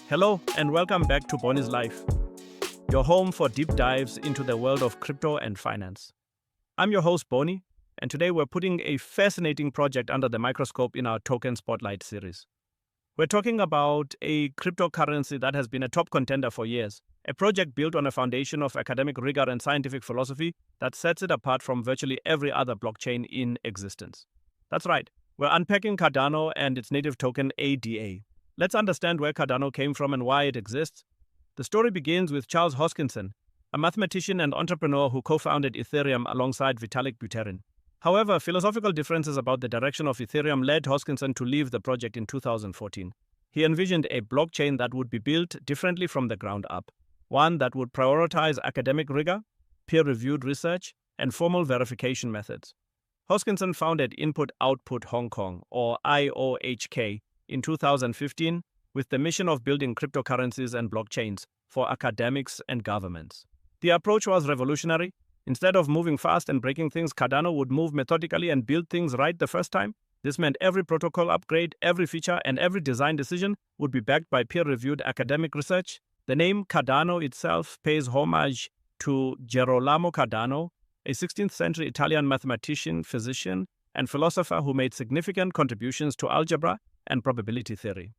Hello and welcome back to Bonnie's Life, your home for deep dives into the world of crypto and finance. I'm your host, Bonnie, and today we're putting a fascinating project under the microscope in our Token Spotlight series. We're talking about a cryptocurrency that has been a top contender for years, a project built on a foundation of academic rigor and scientific philosophy that sets it apart from virtually every other blockchain in existence. That's right, we're unpacking Cardano and its native token ADA. Let's understand where Cardano came from and why it exists. The story begins with Charles Hoskinson, a mathematician and entrepreneur who co-founded Ethereum alongside Vitalik Buterin. However, philosophical differences about the direction of Ethereum led Hoskinson to leave the project in 2014. He envisioned a blockchain that would be built differently from the ground up, one that would prioritize academic rigor, peer-reviewed research, and formal verification methods. Hoskinson founded Input Output Hong Kong, or IOHK, in 2015 with the mission of building cryptocurrencies and blockchains for academics and governments. The approach was revolutionary. Instead of moving fast and breaking things, Cardano would move methodically and build things right the first time. This meant every protocol upgrade, every feature, and every design decision would be backed by peer-reviewed academic research. The name Cardano itself pays homage to Gerolamo Cardano, a 16th century Italian mathematician, physician, and philosopher who made significant contributions to algebra and probability theory.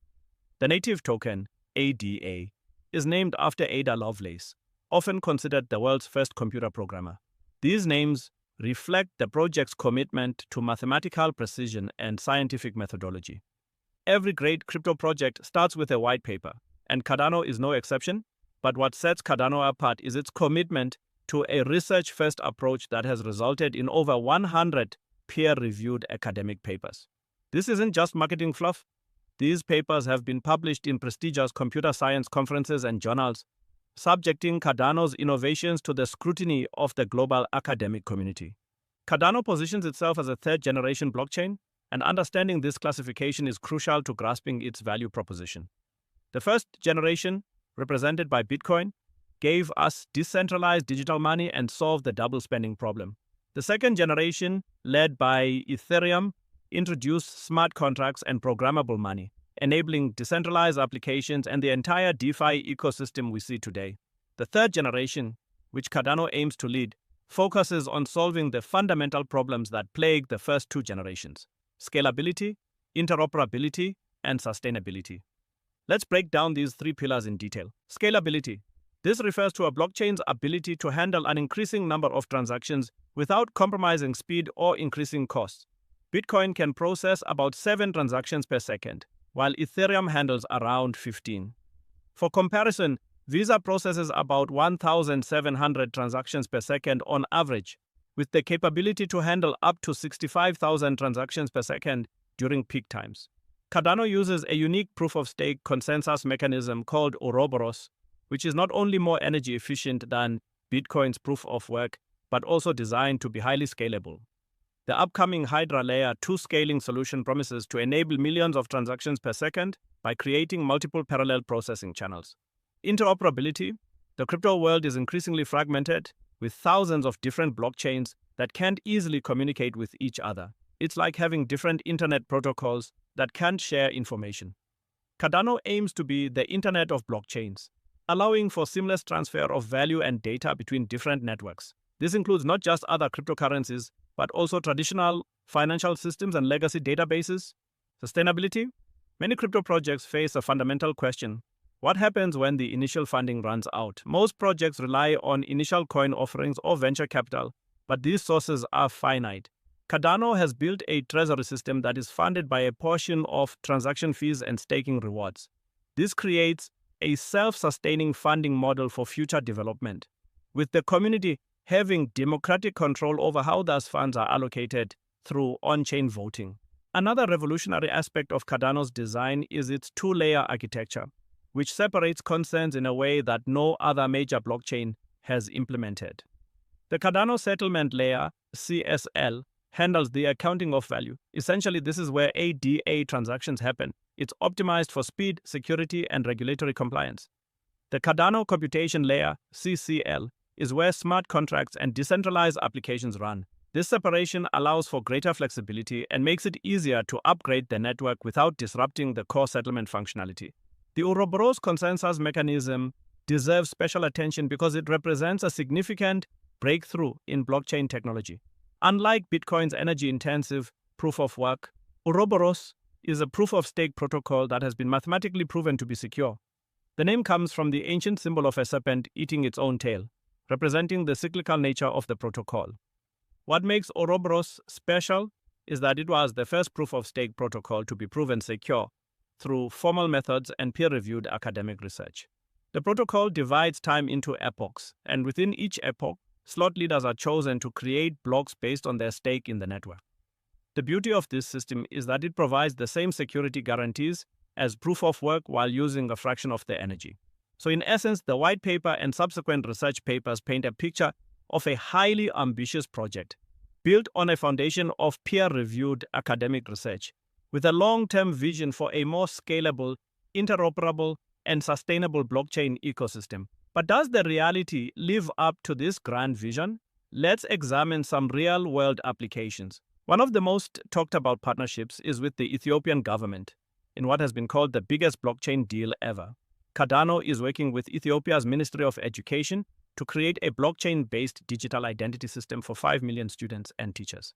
The native token, ADA, is named after Ada Lovelace, often considered the world's first computer programmer. These names reflect the project's commitment to mathematical precision and scientific methodology. Every great crypto project starts with a white paper, and Cardano is no exception, but what sets Cardano apart is its commitment to a research-first approach that has resulted in over 100 peer-reviewed academic papers. This isn't just marketing fluff. These papers have been published in prestigious computer science conferences and journals, subjecting Cardano's innovations to the scrutiny of the global academic community. Cardano positions itself as a third-generation blockchain, and understanding this classification is crucial to grasping its value proposition. The first generation, represented by Bitcoin, gave us decentralized digital money and solved the double spending problem. The second generation, led by Ethereum, introduced smart contracts and programmable money, enabling decentralized applications and the entire DeFi ecosystem we see today. The third generation, which Cardano aims to lead, focuses on solving the fundamental problems that plague the first two generations: scalability, interoperability, and sustainability. Let's break down these three pillars in detail. Scalability. This refers to a blockchain's ability to handle an increasing number of transactions without compromising speed or increasing costs. Bitcoin can process about 7 transactions per second, while Ethereum handles around 15. For comparison, Visa processes about 1,700 transactions per second on average, with the capability to handle up to 65,000 transactions per second during peak times. Cardano uses a unique proof-of-stake consensus mechanism called Ouroboros, which is not only more energy efficient than Bitcoin's proof-of-work, but also designed to be highly scalable. The upcoming Hydra Layer 2 scaling solution promises to enable millions of transactions per second by creating multiple parallel processing channels. Interoperability. The crypto world is increasingly fragmented, with thousands of different blockchains that can't easily communicate with each other. It's like having different internet protocols that can't share information. Cardano aims to be the internet of blockchains, allowing for seamless transfer of value and data between different networks. This includes not just other cryptocurrencies, but also traditional financial systems and legacy databases. Sustainability. Many crypto projects face a fundamental question: what happens when the initial funding runs out? Most projects rely on initial coin offerings or venture capital, but these sources are finite. Cardano has built a treasury system that is funded by a portion of transaction fees and staking rewards. This creates a self-sustaining funding model for future development, with the community having democratic control over how those funds are allocated through on-chain voting. Another revolutionary aspect of Cardano's design is its two-layer architecture, which separates concerns in a way that no other major blockchain has implemented. The Cardano settlement layer, CSL, handles the accounting of value. Essentially, this is where ADA transactions happen. It's optimized for speed, security, and regulatory compliance. The Cardano computation layer, CCL, is where smart contracts and decentralized applications run. This separation allows for greater flexibility and makes it easier to upgrade the network without disrupting the core settlement functionality. The Ouroboros consensus mechanism deserves special attention because it represents a significant breakthrough in blockchain technology. Unlike Bitcoin's energy-intensive proof-of-work, Ouroboros is a proof-of-stake protocol that has been mathematically proven to be secure. The name comes from the ancient symbol of a serpent eating its own tail, representing the cyclical nature of the protocol. What makes Ouroboros special is that it was the first proof-of-stake protocol to be proven secure through formal methods and peer-reviewed academic research. The protocol divides time into epochs, and within each epoch, slot leaders are chosen to create blocks based on their stake in the network. The beauty of this system is that it provides the same security guarantees as proof of work while using a fraction of the energy. So in essence, the white paper and subsequent research papers paint a picture of a highly ambitious project built on a foundation of peer-reviewed academic research with a long-term vision for a more scalable, interoperable, and sustainable blockchain ecosystem. But does the reality live up to this grand vision? Let's examine some real-world applications. One of the most talked about partnerships is with the Ethiopian government in what has been called the biggest blockchain deal ever. Cardano is working with Ethiopia's Ministry of Education to create a blockchain-based digital identity system for 5 million students and teachers.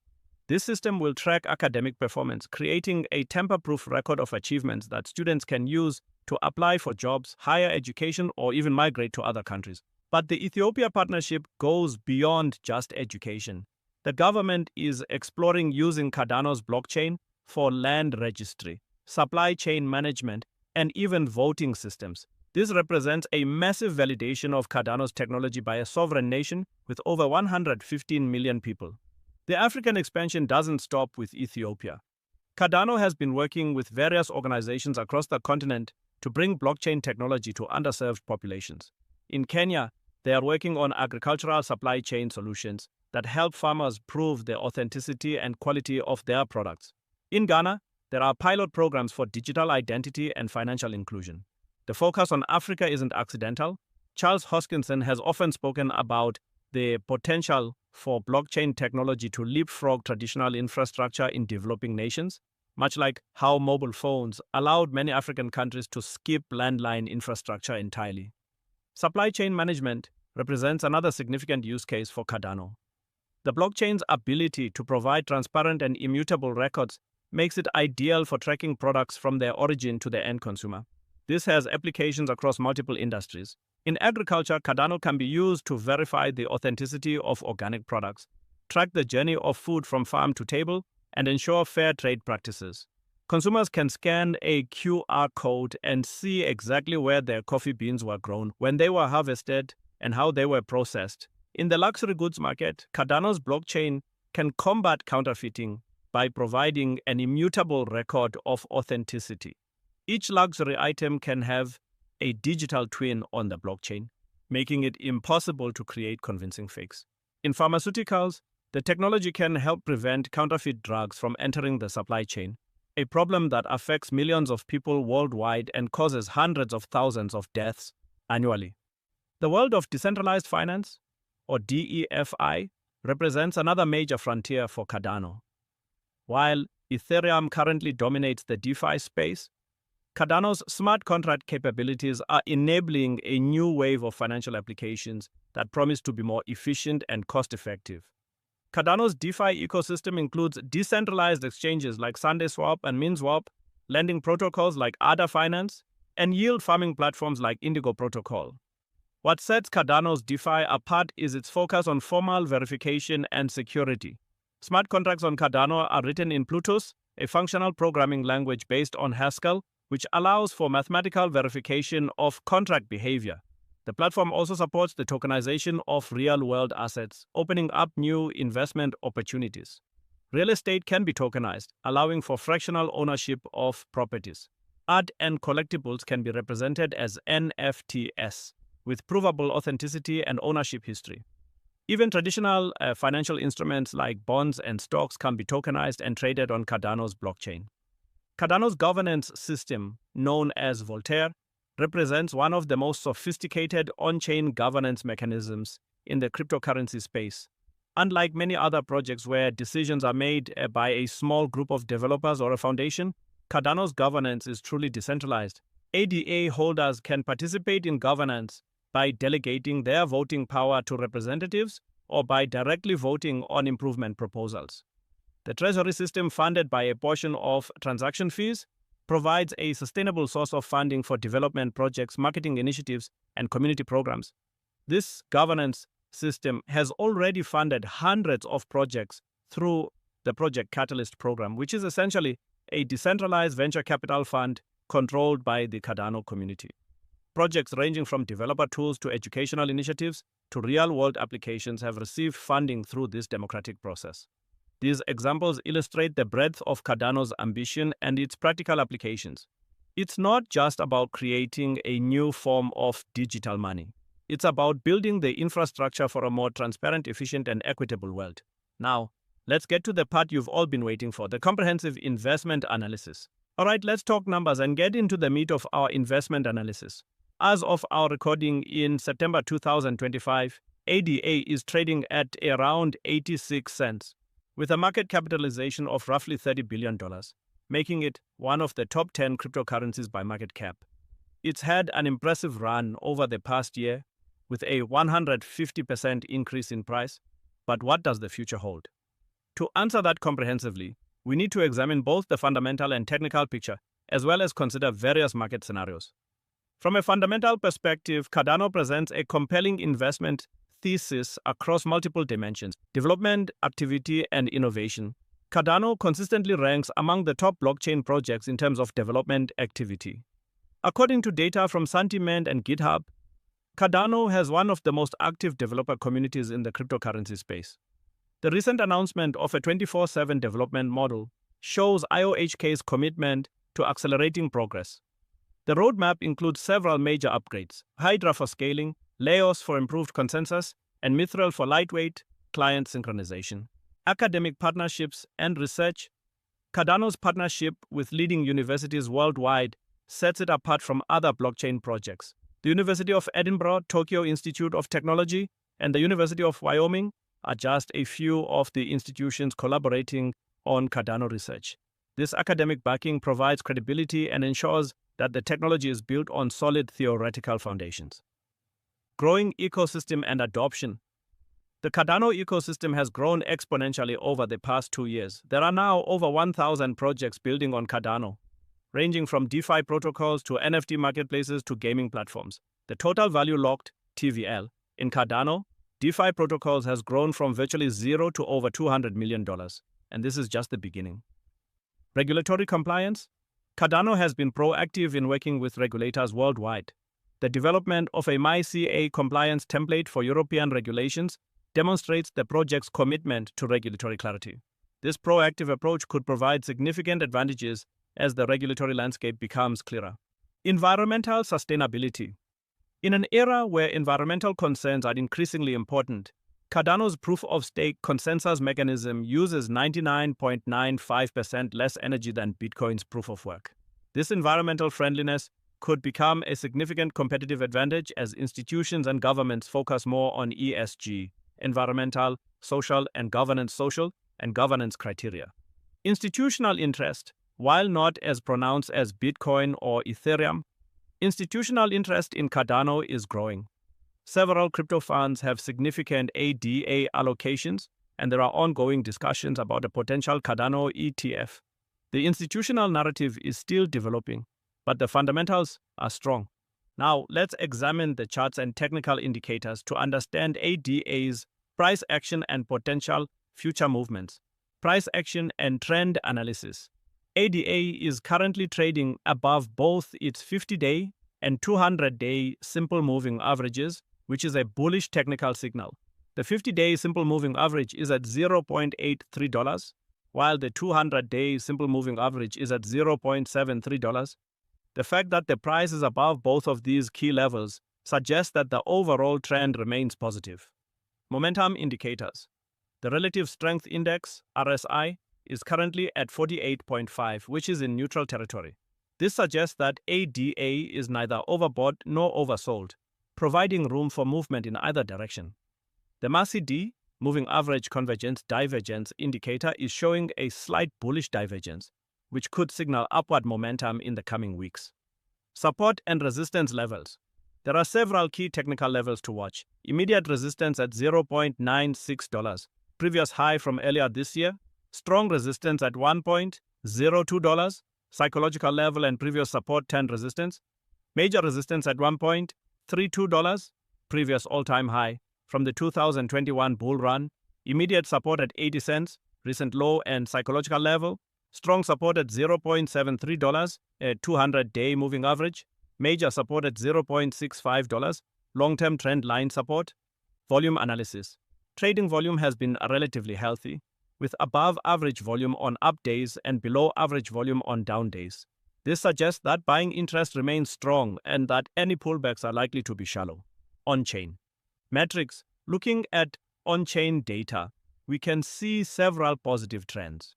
This system will track academic performance, creating a tamper-proof record of achievements that students can use to apply for jobs, higher education, or even migrate to other countries. But the Ethiopia partnership goes beyond just education. The government is exploring using Cardano's blockchain for land registry, supply chain management, and even voting systems. This represents a massive validation of Cardano's technology by a sovereign nation with over 115 million people. The African expansion doesn't stop with Ethiopia. Cardano has been working with various organizations across the continent to bring blockchain technology to underserved populations. In Kenya, they are working on agricultural supply chain solutions that help farmers prove the authenticity and quality of their products. In Ghana, there are pilot programs for digital identity and financial inclusion. The focus on Africa isn't accidental. Charles Hoskinson has often spoken about the potential for blockchain technology to leapfrog traditional infrastructure in developing nations, much like how mobile phones allowed many African countries to skip landline infrastructure entirely. Supply chain management represents another significant use case for Cardano. The blockchain's ability to provide transparent and immutable records makes it ideal for tracking products from their origin to the end consumer. This has applications across multiple industries. In agriculture, Cardano can be used to verify the authenticity of organic products, track the journey of food from farm to table, and ensure fair trade practices. Consumers can scan a QR code and see exactly where their coffee beans were grown, when they were harvested, and how they were processed. In the luxury goods market, Cardano's blockchain can combat counterfeiting by providing an immutable record of authenticity. Each luxury item can have a digital twin on the blockchain, making it impossible to create convincing fakes. In pharmaceuticals, the technology can help prevent counterfeit drugs from entering the supply chain, a problem that affects millions of people worldwide and causes hundreds of thousands of deaths annually. The world of decentralized finance, or DeFi, represents another major frontier for Cardano. While Ethereum currently dominates the DeFi space, Cardano's smart contract capabilities are enabling a new wave of financial applications that promise to be more efficient and cost-effective. Cardano's DeFi ecosystem includes decentralized exchanges like SundaeSwap and MinSwap, lending protocols like ADA Finance, and yield farming platforms like Indigo Protocol. What sets Cardano's DeFi apart is its focus on formal verification and security. Smart contracts on Cardano are written in Plutus, a functional programming language based on Haskell, which allows for mathematical verification of contract behavior. The platform also supports the tokenization of real-world assets, opening up new investment opportunities. Real estate can be tokenized, allowing for fractional ownership of properties. Art and collectibles can be represented as NFTs, with provable authenticity and ownership history. Even traditional financial instruments like bonds and stocks can be tokenized and traded on Cardano's blockchain. Cardano's governance system, known as Voltaire, represents one of the most sophisticated on-chain governance mechanisms in the cryptocurrency space. Unlike many other projects where decisions are made by a small group of developers or a foundation, Cardano's governance is truly decentralized. ADA holders can participate in governance by delegating their voting power to representatives or by directly voting on improvement proposals. The treasury system, funded by a portion of transaction fees, provides a sustainable source of funding for development projects, marketing initiatives, and community programs. This governance system has already funded hundreds of projects through the Project Catalyst program, which is essentially a decentralized venture capital fund controlled by the Cardano community. Projects ranging from developer tools to educational initiatives to real-world applications have received funding through this democratic process. These examples illustrate the breadth of Cardano's ambition and its practical applications. It's not just about creating a new form of digital money. It's about building the infrastructure for a more transparent, efficient, and equitable world. Now, let's get to the part you've all been waiting for, the comprehensive investment analysis. All right, let's talk numbers and get into the meat of our investment analysis. As of our recording in September 2025, ADA is trading at around 86 cents, with a market capitalization of roughly $30 billion, making it one of the top 10 cryptocurrencies by market cap. It's had an impressive run over the past year, with a 150% increase in price. But what does the future hold? To answer that comprehensively, we need to examine both the fundamental and technical picture, as well as consider various market scenarios. From a fundamental perspective, Cardano presents a compelling investment thesis across multiple dimensions: development, activity, and innovation. Cardano consistently ranks among the top blockchain projects in terms of development activity. According to data from Sentiment and GitHub, Cardano has one of the most active developer communities in the cryptocurrency space. The recent announcement of a 24/7 development model shows IOHK's commitment to accelerating progress. The roadmap includes several major upgrades: Hydra for scaling, Leos for improved consensus, and Mithril for lightweight client synchronization. Academic partnerships and research. Cardano's partnership with leading universities worldwide sets it apart from other blockchain projects. The University of Edinburgh, Tokyo Institute of Technology, and the University of Wyoming are just a few of the institutions collaborating on Cardano research. This academic backing provides credibility and ensures that the technology is built on solid theoretical foundations. Growing ecosystem and adoption. The Cardano ecosystem has grown exponentially over the past 2 years. There are now over 1,000 projects building on Cardano, ranging from DeFi protocols to NFT marketplaces to gaming platforms. The total value locked, TVL, in Cardano DeFi protocols has grown from virtually zero to over $200 million, and this is just the beginning. Regulatory compliance. Cardano has been proactive in working with regulators worldwide. The development of a MyCA compliance template for European regulations demonstrates the project's commitment to regulatory clarity. This proactive approach could provide significant advantages as the regulatory landscape becomes clearer. Environmental sustainability. In an era where environmental concerns are increasingly important, Cardano's proof-of-stake consensus mechanism uses 99.95% less energy than Bitcoin's proof-of-work. This environmental friendliness could become a significant competitive advantage as institutions and governments focus more on ESG, environmental, social, and governance criteria. Institutional interest, while not as pronounced as Bitcoin or Ethereum, institutional interest in Cardano is growing. Several crypto funds have significant ADA allocations, and there are ongoing discussions about a potential Cardano ETF. The institutional narrative is still developing, but the fundamentals are strong. Now, let's examine the charts and technical indicators to understand ADA's price action and potential future movements. Price action and trend analysis. ADA is currently trading above both its 50-day and 200-day simple moving averages, which is a bullish technical signal. The 50-day simple moving average is at $0.83, while the 200-day simple moving average is at $0.73. The fact that the price is above both of these key levels suggests that the overall trend remains positive. Momentum indicators. The Relative Strength Index, RSI, is currently at 48.5, which is in neutral territory. This suggests that ADA is neither overbought nor oversold, providing room for movement in either direction. The MACD, Moving Average Convergence Divergence indicator, is showing a slight bullish divergence, which could signal upward momentum in the coming weeks. Support and resistance levels. There are several key technical levels to watch. Immediate resistance at $0.96, previous high from earlier this year. Strong resistance at $1.02, psychological level and previous support 10 resistance. Major resistance at $1.32, previous all-time high from the 2021 bull run. Immediate support at 80 cents, recent low and psychological level. Strong support at $0.73, a 200-day moving average. Major support at $0.65, long-term trend line support. Volume analysis. Trading volume has been relatively healthy, with above-average volume on up days and below-average volume on down days. This suggests that buying interest remains strong and that any pullbacks are likely to be shallow. On-chain. Metrics. Looking at on-chain data, we can see several positive trends.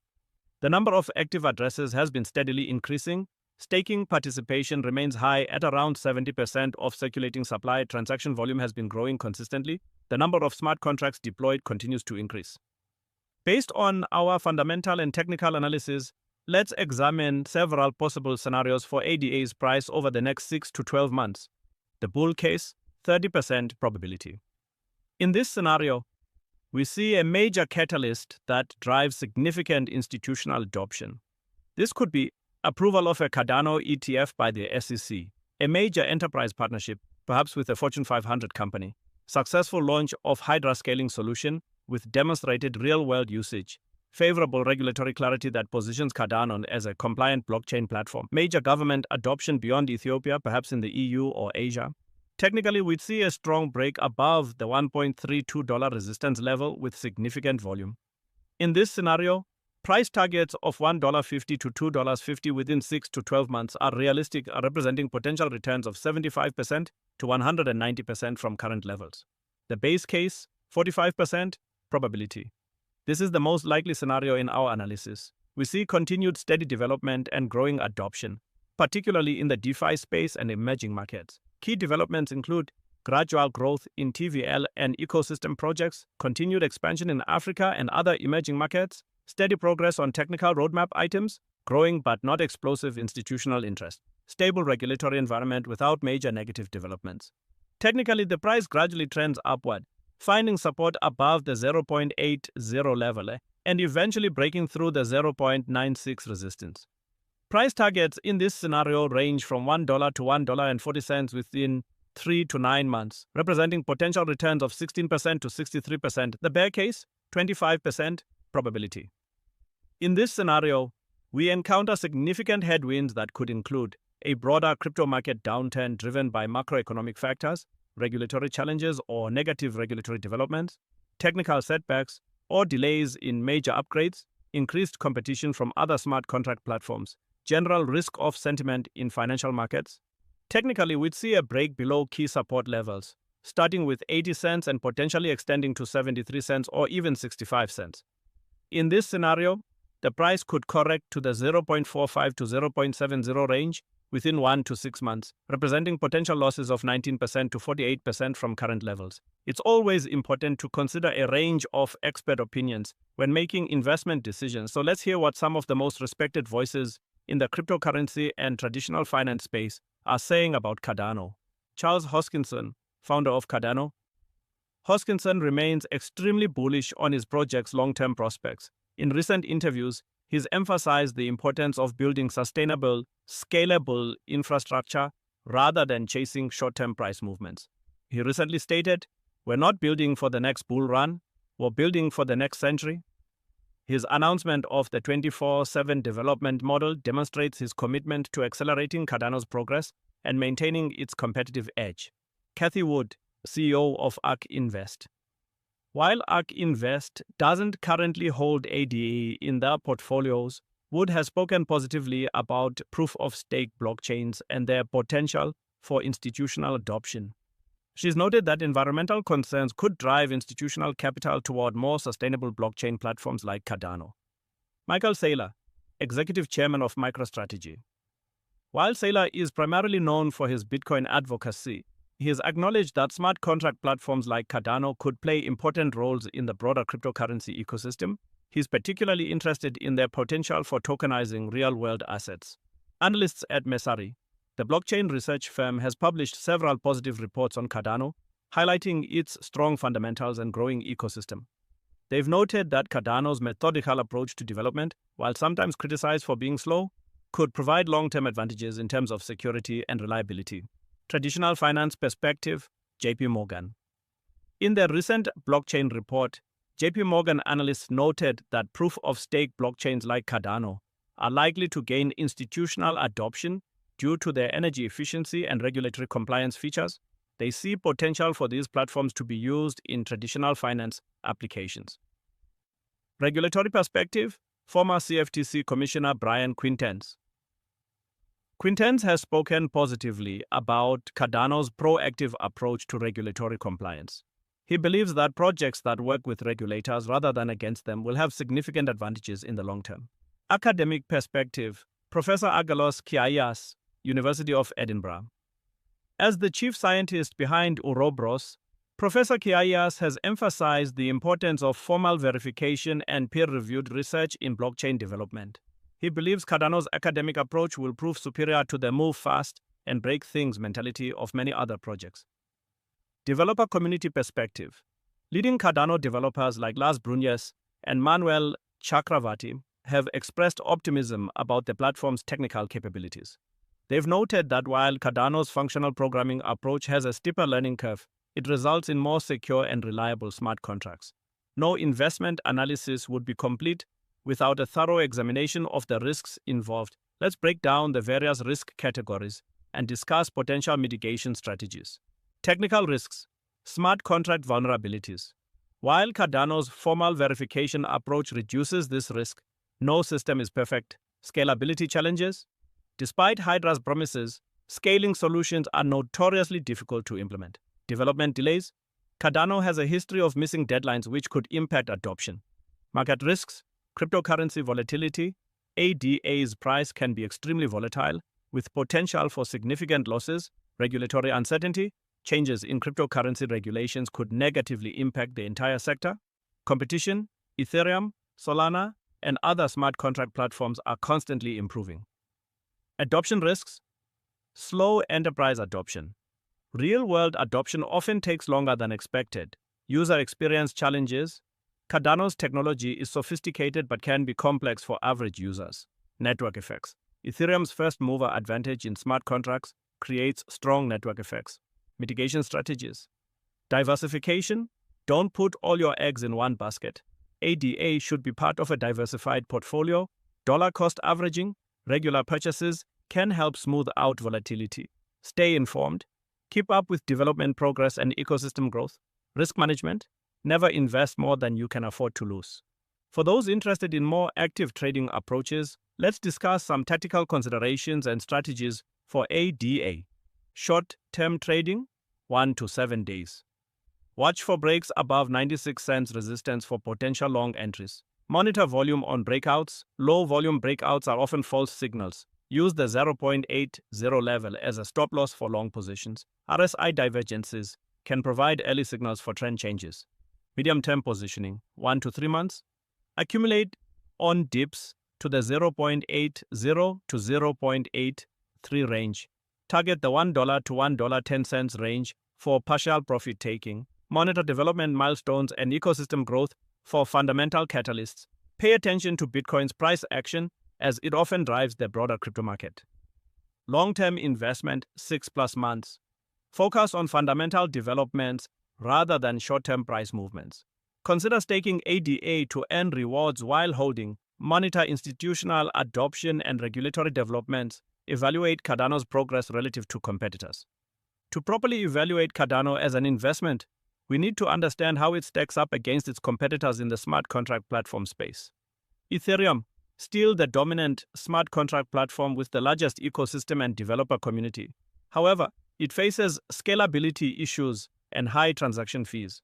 The number of active addresses has been steadily increasing. Staking participation remains high at around 70% of circulating supply. Transaction volume has been growing consistently. The number of smart contracts deployed continues to increase. Based on our fundamental and technical analysis, let's examine several possible scenarios for ADA's price over the next 6 to 12 months. The bull case, 30% probability. In this scenario, we see a major catalyst that drives significant institutional adoption. This could be approval of a Cardano ETF by the SEC, a major enterprise partnership, perhaps with a Fortune 500 company, successful launch of Hydra scaling solution with demonstrated real-world usage, favorable regulatory clarity that positions Cardano as a compliant blockchain platform, major government adoption beyond Ethiopia, perhaps in the EU or Asia. Technically, we'd see a strong break above the $1.32 resistance level with significant volume. In this scenario, price targets of $1.50 to $2.50 within 6 to 12 months are realistic, representing potential returns of 75% to 190% from current levels. The base case, 45% probability. This is the most likely scenario in our analysis. We see continued steady development and growing adoption, particularly in the DeFi space and emerging markets. Key developments include gradual growth in TVL and ecosystem projects, continued expansion in Africa and other emerging markets, steady progress on technical roadmap items, growing but not explosive institutional interest, stable regulatory environment without major negative developments. Technically, the price gradually trends upward, finding support above the 0.80 level and eventually breaking through the 0.96 resistance. Price targets in this scenario range from $1 to $1.40 within 3 to 9 months, representing potential returns of 16% to 63%. The bear case, 25% probability. In this scenario, we encounter significant headwinds that could include a broader crypto market downturn driven by macroeconomic factors, regulatory challenges or negative regulatory developments, technical setbacks or delays in major upgrades, increased competition from other smart contract platforms, general risk-off sentiment in financial markets. Technically, we'd see a break below key support levels, starting with 80 cents and potentially extending to 73 cents or even 65 cents. In this scenario, the price could correct to the 0.45 to 0.70 range within 1 to 6 months, representing potential losses of 19% to 48% from current levels. It's always important to consider a range of expert opinions when making investment decisions. So let's hear what some of the most respected voices in the cryptocurrency and traditional finance space are saying about Cardano. Charles Hoskinson, founder of Cardano. Hoskinson remains extremely bullish on his project's long-term prospects. In recent interviews, he's emphasized the importance of building sustainable, scalable infrastructure rather than chasing short-term price movements. He recently stated, "We're not building for the next bull run, we're building for the next century." His announcement of the 24/7 development model demonstrates his commitment to accelerating Cardano's progress and maintaining its competitive edge. Cathie Wood, CEO of ARK Invest. While ARK Invest doesn't currently hold ADA in their portfolios, Wood has spoken positively about proof-of-stake blockchains and their potential for institutional adoption. She's noted that environmental concerns could drive institutional capital toward more sustainable blockchain platforms like Cardano. Michael Saylor, Executive Chairman of MicroStrategy. While Saylor is primarily known for his Bitcoin advocacy, he has acknowledged that smart contract platforms like Cardano could play important roles in the broader cryptocurrency ecosystem. He's particularly interested in their potential for tokenizing real-world assets. Analysts at Messari. The blockchain research firm has published several positive reports on Cardano, highlighting its strong fundamentals and growing ecosystem. They've noted that Cardano's methodical approach to development, while sometimes criticized for being slow, could provide long-term advantages in terms of security and reliability. Traditional finance perspective, JP Morgan. In their recent blockchain report, JP Morgan analysts noted that proof-of-stake blockchains like Cardano are likely to gain institutional adoption due to their energy efficiency and regulatory compliance features. They see potential for these platforms to be used in traditional finance applications. Regulatory perspective, former CFTC Commissioner Brian Quintenz. Quintenz has spoken positively about Cardano's proactive approach to regulatory compliance. He believes that projects that work with regulators rather than against them will have significant advantages in the long term. Academic perspective, Professor Agalos Kiaias, University of Edinburgh. As the chief scientist behind Ouroboros, Professor Kiaias has emphasized the importance of formal verification and peer-reviewed research in blockchain development. He believes Cardano's academic approach will prove superior to the move fast and break things mentality of many other projects. Developer community perspective. Leading Cardano developers like Lars Brunjes and Manuel Chakravarti have expressed optimism about the platform's technical capabilities. They've noted that while Cardano's functional programming approach has a steeper learning curve, it results in more secure and reliable smart contracts. No investment analysis would be complete without a thorough examination of the risks involved. Let's break down the various risk categories and discuss potential mitigation strategies. Technical risks, smart contract vulnerabilities. While Cardano's formal verification approach reduces this risk, no system is perfect. Scalability challenges. Despite Hydra's promises, scaling solutions are notoriously difficult to implement. Development delays. Cardano has a history of missing deadlines which could impact adoption. Market risks. Cryptocurrency volatility. ADA's price can be extremely volatile, with potential for significant losses. Regulatory uncertainty. Changes in cryptocurrency regulations could negatively impact the entire sector. Competition. Ethereum, Solana, and other smart contract platforms are constantly improving. Adoption risks. Slow enterprise adoption. Real-world adoption often takes longer than expected. User experience challenges. Cardano's technology is sophisticated but can be complex for average users. Network effects. Ethereum's first-mover advantage in smart contracts creates strong network effects. Mitigation strategies. Diversification. Don't put all your eggs in one basket. ADA should be part of a diversified portfolio. Dollar cost averaging, regular purchases can help smooth out volatility. Stay informed. Keep up with development progress and ecosystem growth. Risk management. Never invest more than you can afford to lose. For those interested in more active trading approaches, let's discuss some tactical considerations and strategies for ADA. Short-term trading, 1 to 7 days. Watch for breaks above 96 cents resistance for potential long entries. Monitor volume on breakouts. Low volume breakouts are often false signals. Use the 0.80 level as a stop loss for long positions. RSI divergences can provide early signals for trend changes. Medium-term positioning, 1 to 3 months. Accumulate on dips to the 0.80 to 0.83 range. Target the $1 to $1.10 range for partial profit taking. Monitor development milestones and ecosystem growth for fundamental catalysts. Pay attention to Bitcoin's price action as it often drives the broader crypto market. Long-term investment, 6+ months. Focus on fundamental developments rather than short-term price movements. Consider staking ADA to earn rewards while holding. Monitor institutional adoption and regulatory developments. Evaluate Cardano's progress relative to competitors. To properly evaluate Cardano as an investment, we need to understand how it stacks up against its competitors in the smart contract platform space. Ethereum, still the dominant smart contract platform with the largest ecosystem and developer community. However, it faces scalability issues and high transaction fees.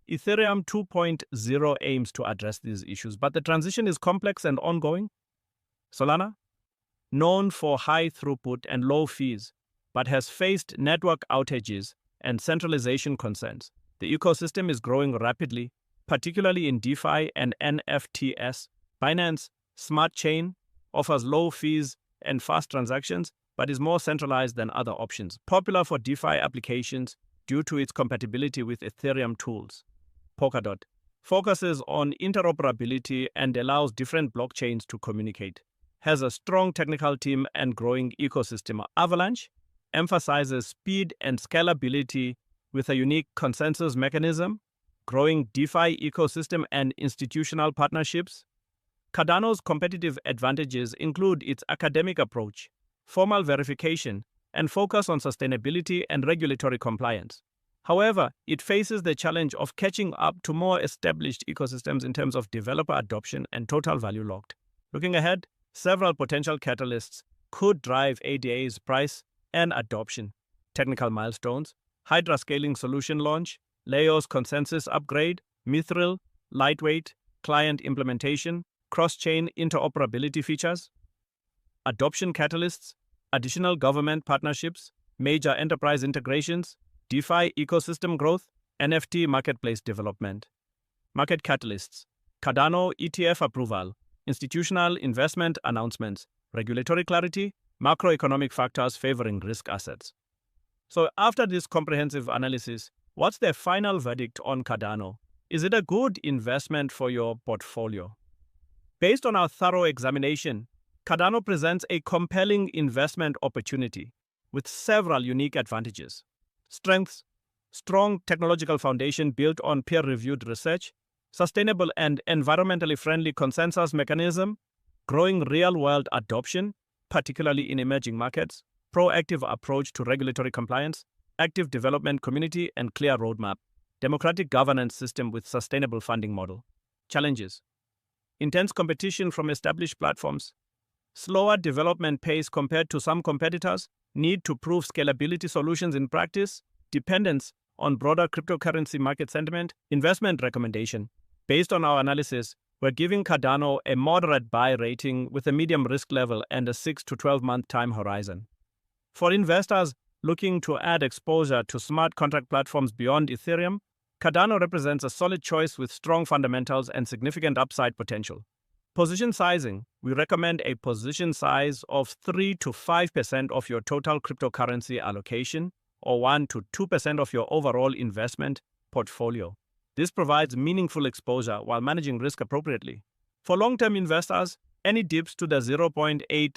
Ethereum 2.0 aims to address these issues, but the transition is complex and ongoing. Solana, known for high throughput and low fees, but has faced network outages and centralization concerns. The ecosystem is growing rapidly, particularly in DeFi and NFTs. Binance Smart Chain offers low fees and fast transactions, but is more centralized than other options, popular for DeFi applications due to its compatibility with Ethereum tools. Polkadot focuses on interoperability and allows different blockchains to communicate. Has a strong technical team and growing ecosystem. Avalanche emphasizes speed and scalability with a unique consensus mechanism, growing DeFi ecosystem and institutional partnerships. Cardano's competitive advantages include its academic approach, formal verification, and focus on sustainability and regulatory compliance. However, it faces the challenge of catching up to more established ecosystems in terms of developer adoption and total value locked. Looking ahead, several potential catalysts could drive ADA's price and adoption. Technical milestones, Hydra scaling solution launch, Leo's consensus upgrade, Mithril, lightweight, client implementation, cross-chain interoperability features. Adoption catalysts, additional government partnerships, major enterprise integrations, DeFi ecosystem growth, NFT marketplace development. Market catalysts, Cardano ETF approval, institutional investment announcements, regulatory clarity, macroeconomic factors favoring risk assets. So after this comprehensive analysis, what's the final verdict on Cardano? Is it a good investment for your portfolio? Based on our thorough examination, Cardano presents a compelling investment opportunity with several unique advantages. Strengths: strong technological foundation built on peer-reviewed research, sustainable and environmentally friendly consensus mechanism, growing real-world adoption, particularly in emerging markets, proactive approach to regulatory compliance, active development community and clear roadmap, democratic governance system with sustainable funding model. Challenges: intense competition from established platforms, slower development pace compared to some competitors, need to prove scalability solutions in practice, dependence on broader cryptocurrency market sentiment. Investment recommendation. Based on our analysis, we're giving Cardano a moderate buy rating with a medium risk level and a 6 to 12-month time horizon. For investors looking to add exposure to smart contract platforms beyond Ethereum, Cardano represents a solid choice with strong fundamentals and significant upside potential. Position sizing. We recommend a position size of 3 to 5% of your total cryptocurrency allocation or 1 to 2% of your overall investment portfolio. This provides meaningful exposure while managing risk appropriately. For long-term investors, any dips to the 0.80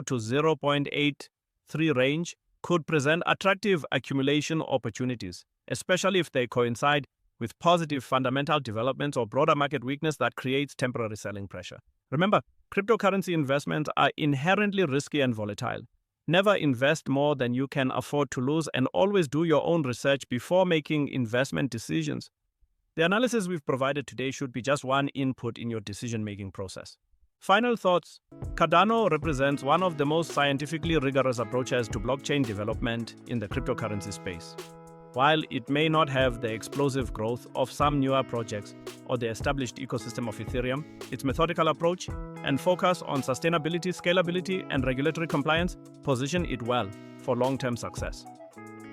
to 0.83 range could present attractive accumulation opportunities, especially if they coincide with positive fundamental developments or broader market weakness that creates temporary selling pressure. Remember, cryptocurrency investments are inherently risky and volatile. Never invest more than you can afford to lose, and always do your own research before making investment decisions. The analysis we've provided today should be just one input in your decision-making process. Final thoughts. Cardano represents one of the most scientifically rigorous approaches to blockchain development in the cryptocurrency space. While it may not have the explosive growth of some newer projects or the established ecosystem of Ethereum, its methodical approach and focus on sustainability, scalability, and regulatory compliance position it well for long-term success.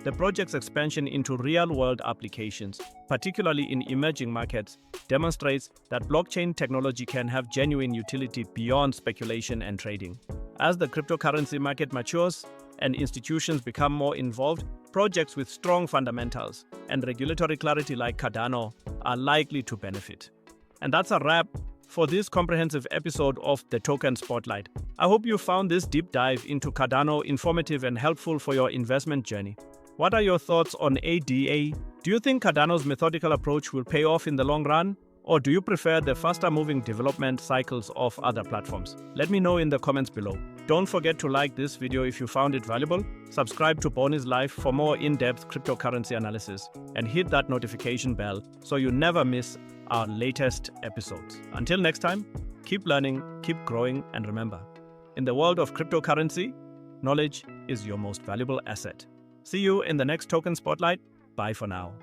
The project's expansion into real-world applications, particularly in emerging markets, demonstrates that blockchain technology can have genuine utility beyond speculation and trading. As the cryptocurrency market matures and institutions become more involved, projects with strong fundamentals and regulatory clarity like Cardano are likely to benefit. And that's a wrap for this comprehensive episode of the Token Spotlight. I hope you found this deep dive into Cardano informative and helpful for your investment journey. What are your thoughts on ADA? Do you think Cardano's methodical approach will pay off in the long run? Or do you prefer the faster-moving development cycles of other platforms? Let me know in the comments below. Don't forget to like this video if you found it valuable, subscribe to Bonnie's Life for more in-depth cryptocurrency analysis, and hit that notification bell so you never miss our latest episodes. Until next time, keep learning, keep growing, and remember, in the world of cryptocurrency, knowledge is your most valuable asset. See you in the next Token Spotlight. Bye for now.